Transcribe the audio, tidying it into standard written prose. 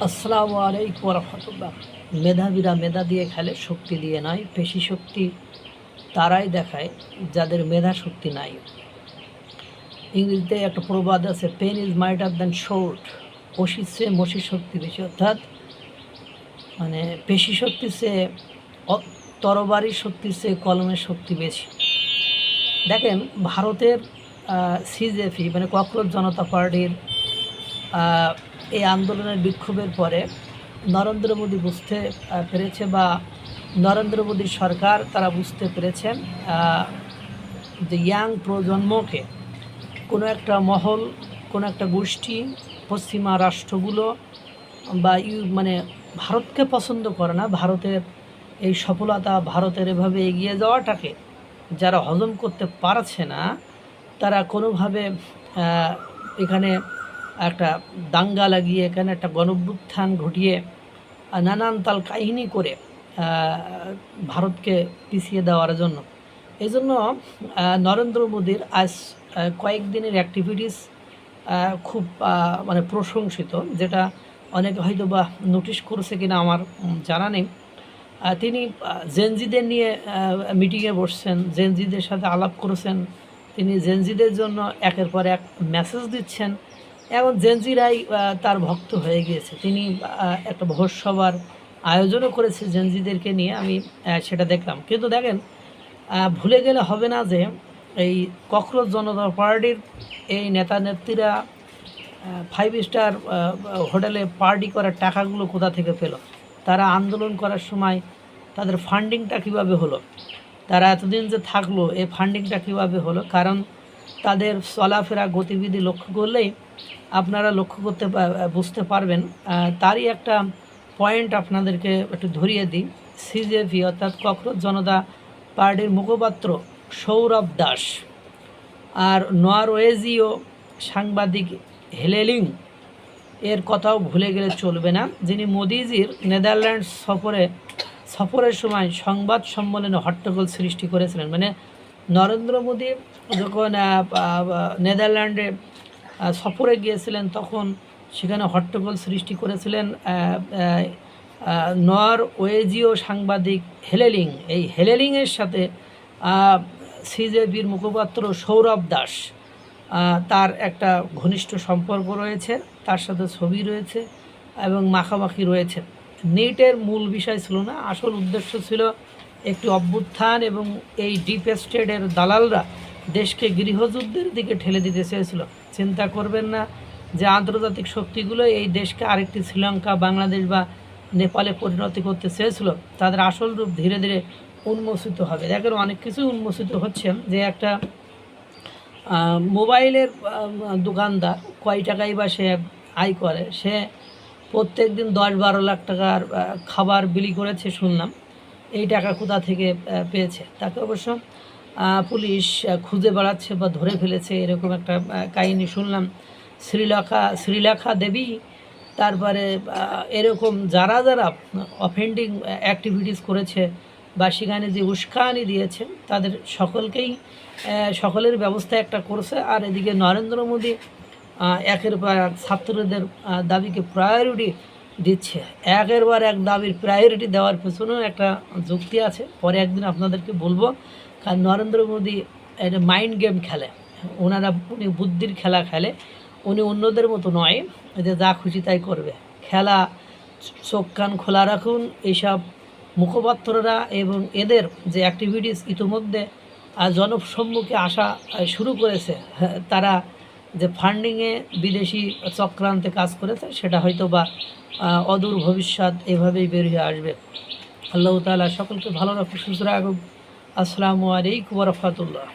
আসসালামু আলাইকুম রহমতুল্লাহ। মেধাবীরা মেধা দিয়ে খেলে, শক্তি দিয়ে নয়। পেশি শক্তি তারাই দেখায় যাদের মেধা শক্তি নাই। ইংরেজিতে একটা প্রবাদ আছে, pen is mightier than sword. বসির চেয়ে মসির শক্তি বেশি, অর্থাৎ মানে পেশি শক্তির চেয়ে তরবারির শক্তির চেয়ে কলমের শক্তি বেশি। দেখেন, ভারতের সিজেপি মানে ককরোচ জনতা পার্টির এই আন্দোলনের বিক্ষোভের পরে নরেন্দ্র মোদী বুঝতে পেরেছে, বা নরেন্দ্র মোদীর সরকার তারা বুঝতে পেরেছেন যে ইয়াং প্রজন্মকে কোনো একটা মহল, কোনো একটা গোষ্ঠী, পশ্চিমা রাষ্ট্রগুলো বা মানে ভারতকে পছন্দ করে না। ভারতের এই সফলতা, ভারতের এভাবে এগিয়ে যাওয়াটাকে যারা হজম করতে পারছে না, তারা কোনোভাবে এখানে একটা দাঙ্গা লাগিয়ে, এখানে একটা গণভ্যুত্থান ঘটিয়ে নানান তাল কাহিনী করে ভারতকে পিছিয়ে দেওয়ার জন্য। এই জন্য নরেন্দ্র মোদীর আজ কয়েকদিনের অ্যাক্টিভিটিস খুব মানে প্রশংসিত, যেটা অনেকে হয়তো বা নোটিশ করেছে কিনা আমার জানা নেই। তিনি জেনজিদের নিয়ে মিটিংয়ে বসছেন, জেনজিদের সাথে আলাপ করেছেন। তিনি জেনজিদের জন্য একের পর এক মেসেজ দিচ্ছেন। এখন জেনজিরাই তার ভক্ত হয়ে গিয়েছে। তিনি একটা ভোজসভার আয়োজনও করেছে জেনজিদেরকে নিয়ে, আমি সেটা দেখলাম। কিন্তু দেখেন, ভুলে গেলে হবে না যে এই ককরোচ জনতা পার্টির এই নেতা নেত্রীরা 5 স্টার হোটেলে পার্টি করার টাকাগুলো কোথা থেকে পেল? তারা আন্দোলন করার সময় তাদের ফান্ডিংটা কীভাবে হলো? তারা এতদিন যে থাকলো, এই ফান্ডিংটা কীভাবে হলো? কারণ তাদের চলাফেরা গতিবিধি লক্ষ্য করলেই আপনারা বুঝতে পারবেন। তারই একটা পয়েন্ট আপনাদেরকে একটু ধরিয়ে দিই। সিজেপি অর্থাৎ ককরোচ জনতা পার্টির মুখপাত্র সৌরভ দাস আর নরওয়েজীয় সাংবাদিক হেলেলিং এর কথাও ভুলে গেলে চলবে না, যিনি মোদিজির নেদারল্যান্ডস সফরের সময় সংবাদ সম্মেলনে হট্টগোল সৃষ্টি করেছিলেন। মানে নরেন্দ্র মোদী যখন নেদারল্যান্ডে সফরে গিয়েছিলেন, তখন সেখানে হট্টগোল সৃষ্টি করেছিলেন নরওয়েজীয় সাংবাদিক হেলেলিং। এই হেলেলিংয়ের সাথে সিজেপির মুখপাত্র সৌরভ দাস তার একটা ঘনিষ্ঠ সম্পর্ক রয়েছে, তার সাথে ছবি রয়েছে এবং মাখামাখি রয়েছে। নিটের মূল বিষয় ছিল না, আসল উদ্দেশ্য ছিল একটি অভ্যুত্থান, এবং এই ডিপ স্টেটের দালালরা দেশকে গৃহযুদ্ধের দিকে ঠেলে দিতে চেয়েছিল। চিন্তা করবেন না যে আন্তর্জাতিক শক্তিগুলো এই দেশকে আরেকটি শ্রীলঙ্কা, বাংলাদেশ বা নেপালে পরিণতি করতে চেয়েছিল। তাদের আসল রূপ ধীরে ধীরে উন্মোচিত হবে। দেখেন, অনেক কিছু উন্মোচিত হচ্ছে। যে একটা মোবাইলের দোকানদার কয় টাকাই বা সে আয় করে, সে প্রত্যেক দিন 10-12 লাখ টাকার খাবার বিলি করেছে শুনলাম। এই টাকা কোথা থেকে পেয়েছে? তাকে অবশ্য পুলিশ খুঁজে বেড়াচ্ছে বা ধরে ফেলেছে, এরকম একটা কাহিনী শুনলাম। শ্রীলেখা দেবী, তারপরে এরকম যারা যারা অফেন্ডিং অ্যাক্টিভিটিস করেছে বা সেখানে যে উস্কানি দিয়েছে, তাদের সকলের ব্যবস্থা একটা করছে। আর এদিকে নরেন্দ্র মোদী একের পর এক ছাত্রদের দাবিকে প্রায়োরিটি দিচ্ছে। একের পর এক দাবির প্রায়োরিটি দেওয়ার পেছনেও একটা যুক্তি আছে, পরে একদিন আপনাদেরকে বলবো। কারণ নরেন্দ্র মোদী একটা মাইন্ড গেম খেলে, উনি বুদ্ধির খেলা খেলে। উনি অন্যদের মতো নয় যে যা খুশি তাই করবে। খেলা, চোখ কান খোলা রাখুন। এইসব মুখপাত্ররা এবং এদের যে অ্যাক্টিভিটিস ইতিমধ্যে জনসম্মুখে আসা শুরু করেছে, তারা যে ফান্ডিংয়ে বিদেশি চক্রান্তে কাজ করেছে, সেটা হয়তো বা অদূর ভবিষ্যৎ এভাবেই বেরিয়ে আসবে। আল্লাহ তাআলা সকলকে ভালো রাখুক, সুস্থ রাখুক। আসসালামু আলাইকুম ওয়া রাহমাতুল্লাহ।